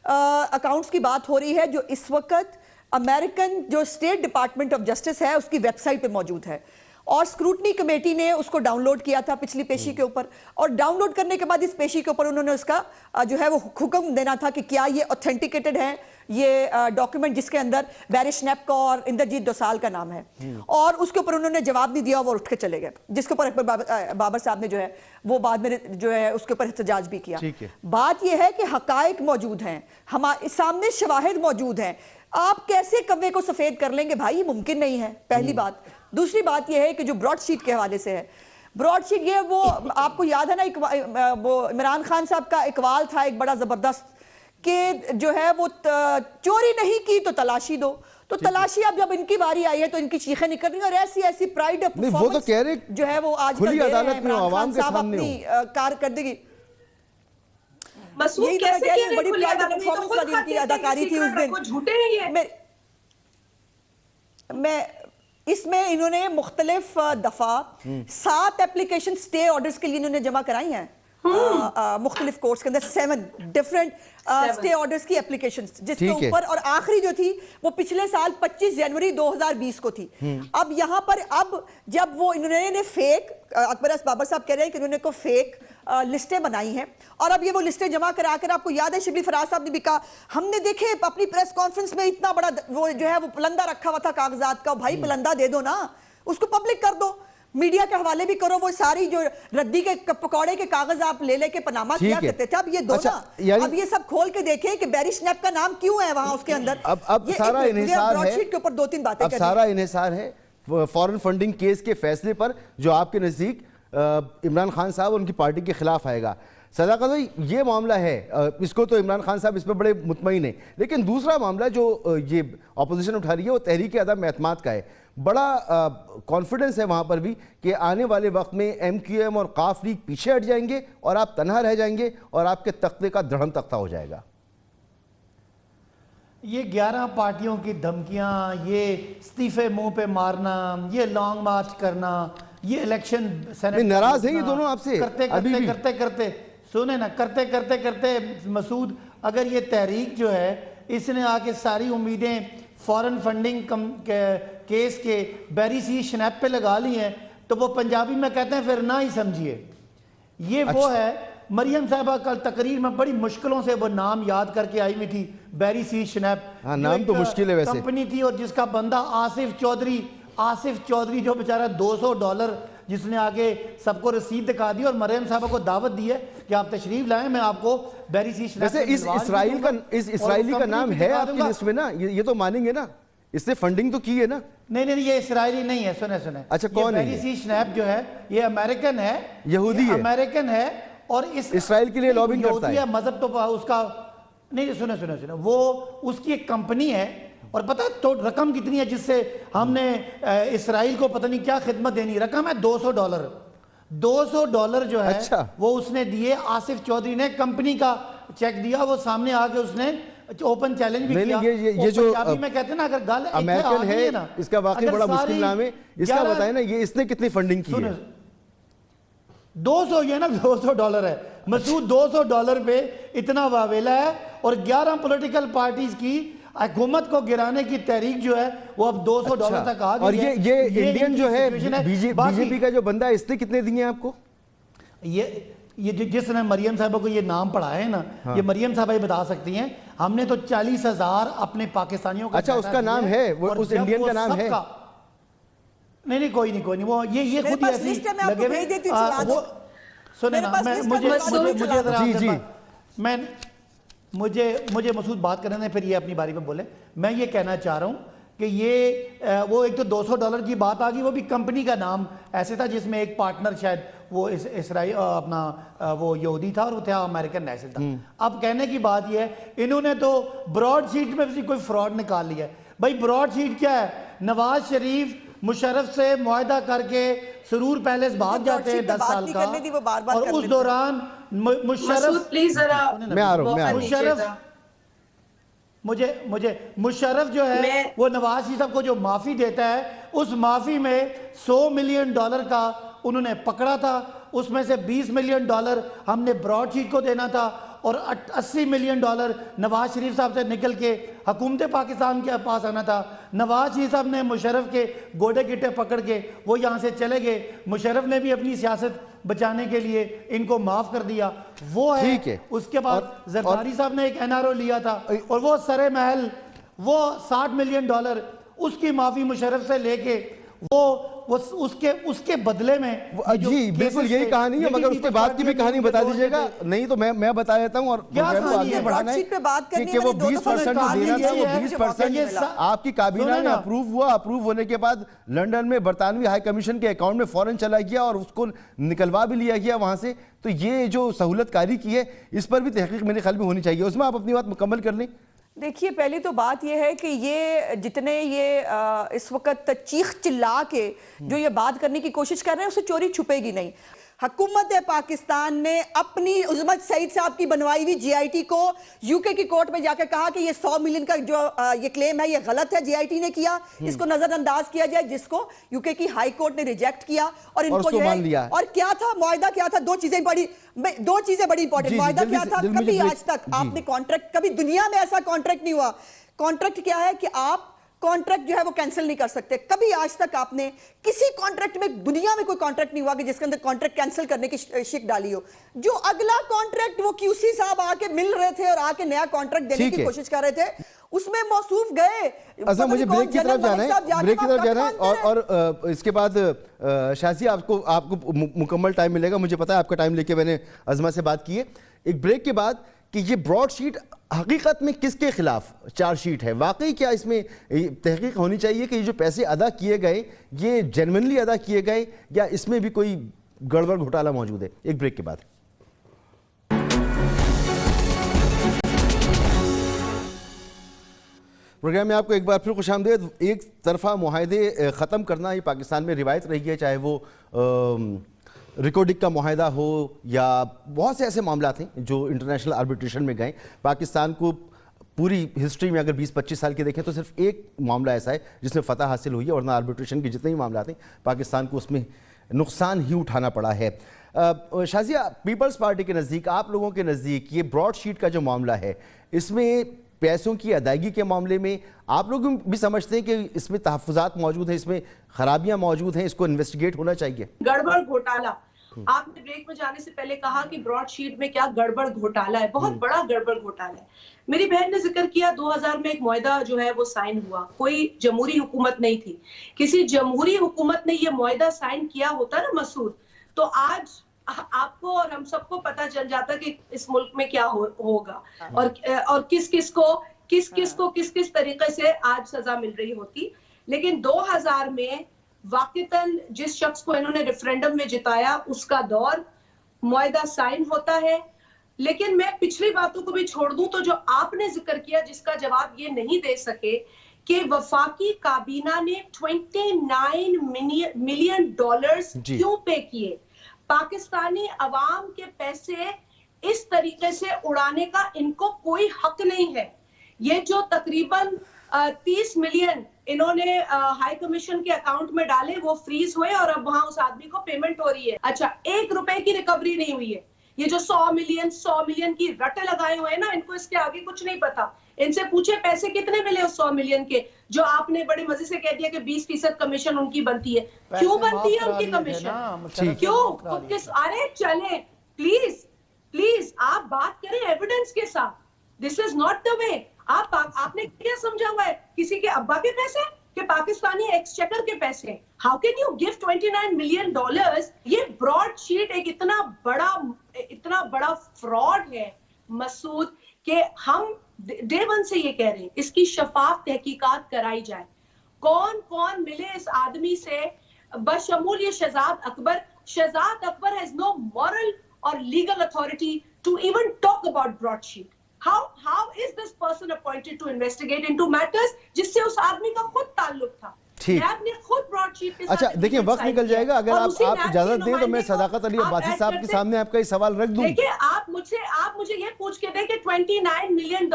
اکاؤنٹس کی بات ہو رہی ہے جو اس وقت امریکن جو اسٹیٹ ڈپارٹمنٹ آف جسٹس ہے اس کی ویب سائٹ پہ موجود ہے، اور اسکروٹنی کمیٹی نے اس کو ڈاؤن لوڈ کیا تھا پچھلی پیشی کے اوپر، اور ڈاؤن لوڈ کرنے کے بعد اس پیشی کے اوپر انہوں نے اس کا جو ہے وہ حکم دینا تھا کہ کیا یہ اوتھینٹیکیٹڈ ہے یہ ڈاکیومنٹ جس کے اندر بیرش نیپکا اور اندرجیت دوسال کا نام ہے. اور اس کے اوپر انہوں نے جواب نہیں دیا، وہ اٹھ کے چلے گئے، جس کے اوپر اکبر بابر صاحب نے جو ہے وہ بعد میں جو ہے اس کے اوپر احتجاج بھی کیا. بات یہ ہے کہ حقائق موجود ہیں، ہمارے سامنے شواہد موجود ہیں. آپ کیسے کوے کو سفید کر لیں گے بھائی؟ یہ ممکن نہیں ہے، پہلی بات. دوسری بات یہ ہے کہ جو براڈ شیٹ کے حوالے سے ہے، براڈ شیٹ یہ وہ آپ کو یاد ہے نا وہ عمران خان صاحب کا اقوال تھا ایک بڑا زبردست کہ جو ہے وہ چوری نہیں کی تو تلاشی دو. تو تلاشی اب جب ان کی باری آئی ہے تو ان کی چیخیں نکل رہی ہیں، اور ایسی ایسی پرائیڈ آف پرفارمنس جو ہے وہ آج کل دے رہے ہیں عمران خان صاحب اپنی کارکردگی.
مسعود کیسے کہہ رہے کھلی عدالت میں تو خود کھاتے ہیں
اداکاری تھی اس دن.
جھوٹے ہیں یہ.
میں اس میں انہوں نے مختلف دفعہ 7 اپلیکیشن سٹے آرڈرز کے لیے انہوں نے جمع کرائی ہیں مختلف کورٹس کے اندر، 7 ڈیفرنٹ سٹے آرڈرز کی اپلیکیشنز، جس کے اوپر، اور آخری جو تھی وہ پچھلے سال 25 جنوری 2020 کو تھی. اب یہاں پر اب جب وہ انہوں نے فیک، اکبر ایس بابر صاحب کہہ رہے ہیں کہ انہوں نے کو فیک لسٹیں بنائی ہیں، اور اب یہ وہ لسٹیں جمع کرا کر، آپ کو یاد ہے شبلی فراز صاحب نے بھی کہا ہم نے دیکھے اپنی پریس کانفرنس میں اتنا بڑا وہ جو ہے وہ پلندہ رکھا ہوا تھا کاغذات کا. بھائی پلندہ دے دو نا، اس کو پبلک کر دو، میڈیا کے حوالے بھی کرو. وہ ساری جو ردی کے پکوڑے کے کاغذ آپ لے کے پناما کیا کرتے تھے، اب یہ دو نا، اب یہ سب کھول کے دیکھیں کہ بیرش نیپ کا نام کیوں ہے وہاں اس کے اندر.
اب سارا انحصار ہے،
کے اوپر 2-3 باتیں
اب سارا انحصار ہے فارن فنڈنگ کیس کے فیصلے پر جو آپ کے نزدیک عمران خان صاحب ان کی پارٹی کے خلاف آئے گا. صداقت بھائی یہ معاملہ ہے، اس کو تو عمران خان صاحب اس پہ بڑے مطمئن ہیں، لیکن دوسرا معاملہ جو یہ اپوزیشن اٹھا رہی ہے وہ تحریک عدم اعتماد کا ہے. بڑا کانفیڈنس ہے وہاں پر بھی کہ آنے والے وقت میں ایم کیو ایم اور قاف لیگ پیچھے ہٹ جائیں گے اور آپ تنہا رہ جائیں گے اور آپ کے تختے کا دھڑم تختہ ہو جائے گا.
یہ 11 پارٹیوں کی دھمکیاں، یہ استعفے منہ پہ مارنا، یہ لانگ مارچ کرنا، یہ الیکشن سینٹ
ناراض ہیں یہ دونوں آپ سے
کرتے سنیں نا، کرتے مسعود، اگر یہ تحریک جو ہے اس نے آ کے ساری امیدیں فورن فنڈنگ کیس کے بیری سی شنیپ پہ لگا لی ہیں، تو وہ پنجابی میں کہتے ہیں پھر نہ ہی سمجھیے. یہ وہ ہے مریم صاحبہ کل تقریر میں بڑی مشکلوں سے وہ نام یاد کر کے آئی ہوئی تھی، بیری سی شنیپ.
نام تو مشکل ہے ویسے.
کمپنی تھی اور جس کا بندہ آصف چودھری جو بیچارہ $200 جس نے آگے سب کو رسید دکھا دی اور مریم صاحبہ کو دعوت دی ہے کہ آپ تشریف لائیں، میں آپ کو بیری سی شنیپ.
ویسے اس اسرائیلی کا نام ہے آپ کی لسٹ میں نا، یہ تو مانیں گے نا، اس نے فنڈنگ تو کی ہے نا؟
نہیں یہ اسرائیلی نہیں ہے، سنیں.
اچھا کون ہے؟
بیری سی شنیپ جو ہے یہ امریکن ہے،
یہودی ہے،
امریکن ہے اور
اسرائیل کے لیے لابنگ کرتا ہے.
مذہب تو اس کا نہیں، سنیں وہ اس کی ایک کمپنی ہے اور پتہ تو رقم کتنی ہے جس سے ہم نے اسرائیل کو پتہ نہیں کیا خدمت دینی. رقم ہے $200. $200 جو ہے وہ اس نے دیے. آصف چودھری نے کمپنی کا چیک دیا، وہ سامنے آ کے اس نے اوپن چیلنج بھی کیا.
یہ جو
پنجابی میں کہتے ہیں نا، اگر گل
امریکن ہے، اس کا واقعی بڑا مشکل نام ہے. اس کا بتائیں نا، یہ اس نے کتنی فنڈنگ کی ہے؟
200 یہ نا $200 ہے. مسعود $200 پہ اتنا واویلا ہے اور 11 پولیٹیکل پارٹیز کی حکومت کو گرانے کی تحریک جو ہے وہ اب $200 تک آ گئی.
اور یہ انڈین جو ہے بی جے پی کا جو بندہ ہے، اس نے کتنے دیے آپ کو؟
یہ جس نے مریم صاحبہ کو یہ نام پڑھا ہے نا، یہ مریم صاحبہ ہی بتا سکتی ہیں. ہم نے تو 40,000 اپنے پاکستانیوں کو.
اچھا اس کا نام ہے، اس انڈین کا نام ہے؟
نہیں کوئی نہیں وہ یہ خود ہی ایسی لگے ہوئے. سنیں نا، مجھے مسعود بات کرنے پھر یہ اپنی باری پہ بولے. میں یہ کہنا چاہ رہا ہوں کہ یہ وہ ایک تو $200 کی بات آ گئی، وہ بھی کمپنی کا نام ایسے تھا جس میں ایک پارٹنر شاید وہ اسرائیل اپنا وہ یہودی تھا اور وہ تھا امریکن نیشنل تھا. اب کہنے کی بات یہ ہے، انہوں نے تو براڈ شیٹ میں بھی کوئی فراڈ نکال لیا ہے. بھائی براڈ شیٹ کیا ہے؟ نواز شریف مشرف سے معاہدہ کر کے سرور پیلیس بھاگ جاتے ہیں 10 سال کا، اور اس دوران مشرف جو ہے وہ نواز شریف صاحب کو جو معافی دیتا ہے، اس معافی میں $100 ملین کا انہوں نے پکڑا تھا. اس میں سے $20 ملین ہم نے براڈ شیٹ کو دینا تھا اور $80 ملین نواز شریف صاحب سے نکل کے حکومت پاکستان کے پاس آنا تھا. نواز شریف صاحب نے مشرف کے گوڑے گٹے پکڑ کے وہ یہاں سے چلے گئے. مشرف نے بھی اپنی سیاست بچانے کے لیے ان کو معاف کر دیا. وہ ہے اس کے بعد زرداری صاحب نے ایک NRO لیا تھا اور وہ سر محل وہ $60 ملین اس کی معافی مشرف سے لے کے وہ اس کے بدلے میں.
جی بالکل یہی کہانی ہے، مگر اس کے بعد کی بھی کہانی بتا دیجیے گا. نہیں تو میں بتا دیتا ہوں اور آگے بڑھانا ہے کہ وہ 20% دینا تھا، وہ 20% آپ کی کابینہ میں اپروو ہوا. اپروو ہونے کے بعد لنڈن میں برطانوی ہائی کمیشن کے اکاؤنٹ میں فوراً چلا گیا اور اس کو نکلوا بھی لیا گیا وہاں سے. تو یہ جو سہولت کاری کی ہے اس پر بھی تحقیق میرے خیال میں ہونی چاہیے. اس میں آپ اپنی بات مکمل کر لیں.
دیکھیے پہلی تو بات یہ ہے کہ یہ جتنے یہ اس وقت چیخ چلا کے جو یہ بات کرنے کی کوشش کر رہے ہیں اسے چوری چھپے گی نہیں. حکومت پاکستان نے اپنی عظمت سعید صاحب کی بنوائی ہوئی GIT کو UK کی کورٹ میں جا کے کہا کہ یہ $100 ملین کا جو یہ کلیم ہے یہ غلط ہے، GIT نے کیا، اس کو نظر انداز کیا جائے، جس کو UK کی ہائی کورٹ نے ریجیکٹ کیا اور ان کو جو ہے. اور کیا تھا معاہدہ؟ کیا تھا؟ دو چیزیں بڑی امپورٹنٹ. معاہدہ کیا تھا؟ کبھی آج تک آپ نے کانٹریکٹ، کبھی دنیا میں ایسا کانٹریکٹ نہیں ہوا. کانٹریکٹ کیا ہے کہ آپ کانٹریکٹ جو ہے وہ کینسل نہیں کر سکتے. کبھی آج تک آپ نے کسی کانٹریکٹ میں دنیا میں کوئی کانٹریکٹ نہیں ہوا کہ جس کے اندر کانٹریکٹ کینسل کرنے کی شک ڈالی ہو. جو اگلا کانٹریکٹ وہ QC صاحب آ کے مل رہے تھے اور آ کے نیا کانٹریکٹ دینے کی کوشش کر رہے تھے، اس میں موصوف گئے.
اصلا مجھے بریک کی طرف جانا ہے اور اس کے بعد شاہزی آپ کو مکمل ٹائم ملے گا. مجھے پتا ہے آپ کا ٹائم لے کے میں نے عظمت سے بات کی ہے. ایک بریک کے بعد کہ یہ براڈ شیٹ حقیقت میں کس کے خلاف چارج شیٹ ہے؟ واقعی کیا اس میں تحقیق ہونی چاہیے کہ یہ جو پیسے ادا کیے گئے یہ جینوئنلی ادا کیے گئے یا اس میں بھی کوئی گڑبڑ گھوٹالہ موجود ہے؟ ایک بریک کے بعد. پروگرام میں آپ کو ایک بار پھر خوش آمدید. ایک طرفہ معاہدے ختم کرنا یہ پاکستان میں روایت رہی ہے، چاہے وہ ریکارڈنگ کا معاہدہ ہو یا بہت سے ایسے معاملات ہیں جو انٹرنیشنل آربیٹریشن میں گئے. پاکستان کو پوری ہسٹری میں اگر 20-25 سال کے دیکھیں تو صرف ایک معاملہ ایسا ہے جس میں فتح حاصل ہوئی ہے، ورنہ آربیٹریشن کے جتنے ہی معاملات ہیں پاکستان کو اس میں نقصان ہی اٹھانا پڑا ہے. شازیہ، پیپلز پارٹی کے نزدیک، آپ لوگوں کے نزدیک یہ براڈ شیٹ کا جو معاملہ ہے اس میں پیسوں کی ادائیگی کے معاملے میں آپ لوگ بھی سمجھتے ہیں کہ اس میں تحفظات موجود ہیں, اس میں خرابیاں موجود ہیں, اس کو انویسٹیگیٹ ہونا چاہیے؟
گڑبڑ گھوٹالا, آپ نے بریک میں جانے سے پہلے کہا کہ براڈ شیٹ میں کیا گڑبڑ گھوٹالا ہے, بہت بڑا گڑبڑ گھوٹالا ہے. میری بہن نے ذکر کیا 2000 میں ایک معاہدہ جو ہے وہ سائن ہوا, کوئی جمہوری حکومت نہیں تھی. کسی جمہوری حکومت نے یہ معاہدہ سائن کیا ہوتا نا مسعود, تو آج آپ کو اور ہم سب کو پتہ چل جاتا کہ اس ملک میں کیا ہوگا اور کس کس کو کس طریقے سے آج سزا مل رہی ہوتی. لیکن 2000 میں واقعتاً جس شخص کو انہوں نے ریفرینڈم میں جتایا اس کا دور, معاہدہ سائن ہوتا ہے. لیکن میں پچھلی باتوں کو بھی چھوڑ دوں تو جو آپ نے ذکر کیا جس کا جواب یہ نہیں دے سکے کہ وفاقی کابینہ نے $29 ملین کیوں پے کیے. پاکستانی عوام کے پیسے اس طریقے سے اڑانے کا ان کو کوئی حق نہیں ہے. یہ جو تقریباً 30 ملین انہوں نے ہائی کمیشن کے اکاؤنٹ میں ڈالے وہ فریز ہوئے اور اب وہاں اس آدمی کو پیمنٹ ہو رہی ہے. اچھا, 1 روپے کی ریکوری نہیں ہوئی ہے. یہ جو 100 ملین کی رٹے لگائے ہوئے ہیں نا, ان کو اس کے آگے کچھ نہیں پتا. ان سے پوچھے پیسے کتنے ملے اس 100 ملین کے, جو آپ نے بڑے مزے سے کہہ دیا کہ 20% کمیشن ان کی بنتی ہے. کیوں بنتی ہے ان کی کمیشن؟ کیوں؟ ارے چلیں پلیز آپ بات کریں ایویڈنس کے ساتھ. دس از ناٹ دا وے. آپ نے کیا سمجھا ہوا ہے کسی کے ابا کے پیسے کہ پاکستانی ایکسچیکر کے پیسے؟ How can you give $29 million? یہ براڈ شیٹ ایک اتنا بڑا فراڈ ہے مسعود کہ ہم ڈے ون سے یہ کہہ رہے ہیں اس کی شفاف تحقیقات کرائی جائے. کون ملے اس آدمی سے بشمول یہ شہزاد اکبر has no moral or legal authority to even talk about broadsheet. How is this person appointed to investigate into matters جس سے اس آدمی کا خود تعلق تھا؟
ٹھیک. اچھا دیکھیں وقت نکل جائے گا, اگر آپ اجازت دیں تو میں صداقت علی عباسی صاحب کے سامنے آپ کا یہ سوال رکھ دوں.
دیکھیں آپ مجھے یہ پوچھ کے دیں کہ $29 ملین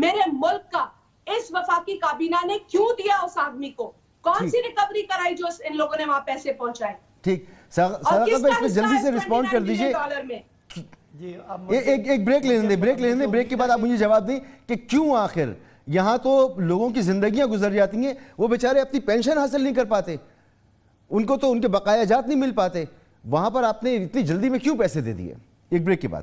میرے ملک کا اس وفاقی کابینہ نے کیوں دیا اس آدمی کو؟ کون سی ریکوری کرائی جو ان لوگوں نے وہاں پیسے پہنچائے؟
ٹھیک, صداقت بھائی اس پہ جلدی سے رسپونڈ کر دیجئے. ایک بریک لینے دیں, بریک کے بعد آپ مجھے جواب دیں کہ کیوں آخر یہاں تو لوگوں کی زندگیاں گزر جاتی ہیں, وہ بیچارے اپنی پینشن حاصل نہیں کر پاتے, ان کو تو ان کے بقایا جات نہیں مل پاتے, وہاں پر آپ نے اتنی جلدی میں کیوں پیسے دے دیے؟ ایک بریک کے بعد.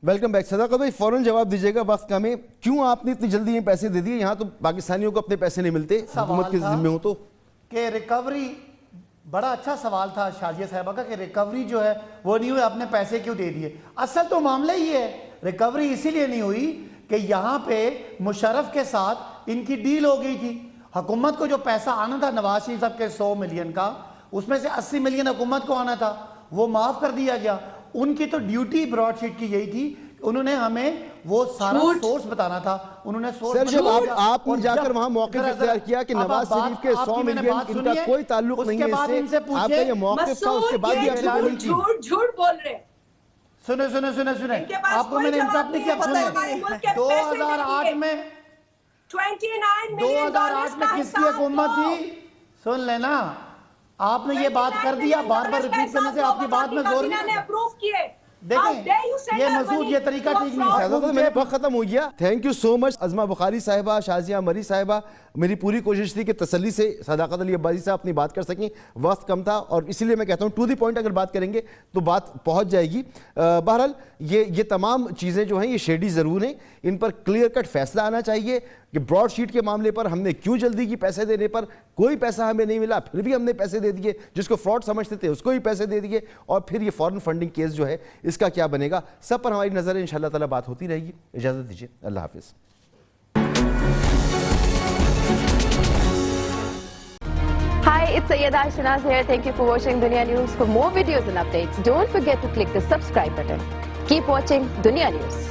Welcome back. صداقت بھائی فوراً جواب دیجیے گا, وقت کم ہے, کیوں آپ نے اتنی جلدی میں پیسے دے دیے؟ یہاں تو پاکستانیوں کو اپنے پیسے نہیں ملتے حکومت کے ذمہ ہوں تو.
کہ ریکوری, بڑا اچھا سوال تھا شازیہ صاحبہ کا کہ ریکوری جو ہے وہ نہیں ہوئی, اپنے پیسے کیوں دے دیے؟ اصل تو معاملہ یہ ہے, ریکوری اسی لیے نہیں ہوئی کہ یہاں پہ مشرف کے ساتھ ان کی ڈیل ہو گئی تھی. حکومت کو جو پیسہ آنا تھا نواز شریف صاحب کے 100 ملین کا, اس میں سے 80 ملین حکومت کو آنا تھا, وہ معاف کر دیا گیا. ان کی تو ڈیوٹی براڈ شیٹ کی یہی تھی, انہوں نے ہمیں وہ سارا سورس بتانا تھا. انہوں نے
سر جب آپ نے جا کر وہاں موقف اختیار کیا کہ نواز شریف کے 100 ملین ان کا کوئی تعلق نہیں ہے اس سے, آپ کا یہ موقف تھا, اس کے بعد بھی آپ نے بولی تھی.
جھوٹ بول رہے.
سنیں آپ کو میں نے انٹرپٹ نہیں کیا. سنیں 2008 میں 2008 میں کس کی حکومت تھی؟ سن لینا, آپ نے یہ بات کر دیا, بار بار ریپیٹ کرنے سے آپ کی بات میں زور نہیں. دیکھیں یہ مسعود یہ طریقہ ٹھیک نہیں ہے.
میرے وقت ختم ہو گیا. تھینک یو سو مچ عظمہ بخاری صاحبہ, شازیہ مری صاحبہ. میری پوری کوشش تھی کہ تسلی سے صداقت علی عباسی صاحب اپنی بات کر سکیں, وقت کم تھا اور اسی لیے میں کہتا ہوں ٹو دی پوائنٹ اگر بات کریں گے تو بات پہنچ جائے گی. بہرحال یہ تمام چیزیں جو ہیں یہ شیڈی ضرور ہیں, ان پر کلیئر کٹ فیصلہ آنا چاہیے کہ براڈ شیٹ کے معاملے پر ہم نے کیوں جلدی کی پیسے دینے پر, کوئی پیسہ ہمیں نہیں ملا پھر بھی ہم نے پیسے دے دیے, جس کو فراڈ سمجھتے تھے اس کو بھی پیسے دے دیے, اور پھر یہ فورن فنڈنگ کیس جو ہے اس کا کیا بنے گا, سب پر ہماری نظر ہے. انشاءاللہ تعالی بات ہوتی رہے گی. اجازت دیجیے, اللہ حافظ.
Hi, it's Sayyeda Shanaz here. Thank you for watching Dunia News. For more videos and updates, don't forget to click the subscribe button. Keep watching Dunia News.